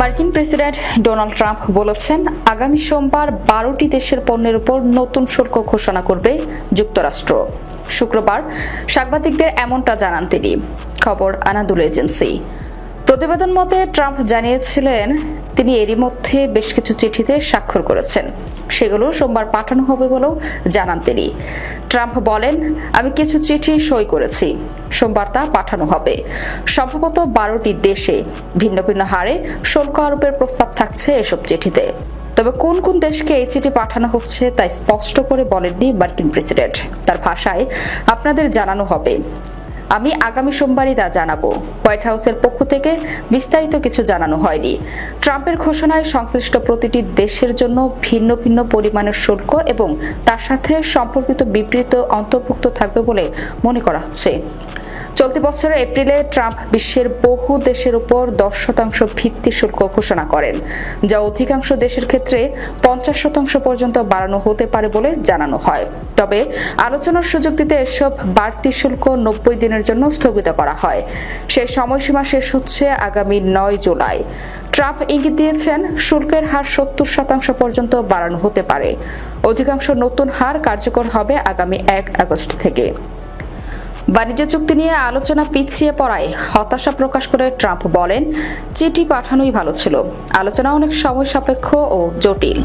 মার্কিন president Donald Trump বলেছেন, আগামী সোমবার 12টি দেশের পণ্যের উপর নতুন শুল্ক ঘোষণা করবে যুক্তরাষ্ট্র। শুক্রবার সাংবাদিকদের এমনটা জানান তিনি। খবর আনাদুল এজেন্সি। প্রতিবেদন মতে ট্রাম্প জানিয়েছিলেন তিনি এরই মধ্যে বেশ কিছু চিঠিতে স্বাক্ষর করেছেন, সেগুলো সোমবার পাঠানো হবে বলেও জানান তিনি। ট্রাম্প বলেন, আমি কিছু চিঠি সই করেছি, সোমবার তা পাঠানো হবে। সম্ভবত 12টি দেশে ভিন্ন ভিন্ন হারে শুল্ক আরোপের প্রস্তাব থাকছে এসব চিঠিতে। তবে কোন কোন দেশকে এই চিঠি পাঠানো হচ্ছে তা স্পষ্ট করে বলেননি মার্কিন প্রেসিডেন্ট। তার ভাষায়, আপনাদের জানানো হবে, আমি আগামী সোমবারই তা জানাবো। হোয়াইট হাউসের পক্ষ থেকে বিস্তারিত কিছু জানানো হয়নি। ট্রাম্পের ঘোষণায় সংশ্লিষ্ট প্রতিটি দেশের জন্য ভিন্ন ভিন্ন পরিমাণের শুল্ক এবং তার সাথে সম্পর্কিত বিবৃতি অন্তর্ভুক্ত থাকবে বলে মনে করা হচ্ছে। চলতি বছরের এপ্রিলে ট্রাম্প বিশ্বের বহু দেশের উপর 10% ভিত্তি শুল্ক ঘোষণা করেন, যা অধিকাংশ দেশের ক্ষেত্রে 50% পর্যন্ত বাড়ানো হতে পারে বলে জানানো হয়। তবে আলোচনার সুযোগ দিতে এসব বাড়তি শুল্ক 90 দিনের জন্য স্থগিত করা হয়। সেই সময়সীমা শেষ হচ্ছে আগামী 9 জুলাই। ট্রাম্প ইঙ্গিত দিয়েছেন, শুল্কের হার 70% পর্যন্ত বাড়ানো হতে পারে। অধিকাংশ নতুন হার কার্যকর হবে আগামী 1 আগস্ট থেকে। বাণিজ্য চুক্তি নিয়ে আলোচনা পিছিয়ে পড়ায় হতাশা প্রকাশ করে ট্রাম্প বলেন, চিঠি পাঠানোই ভালো ছিল। আলোচনা অনেক সময় সাপেক্ষ ও জটিল।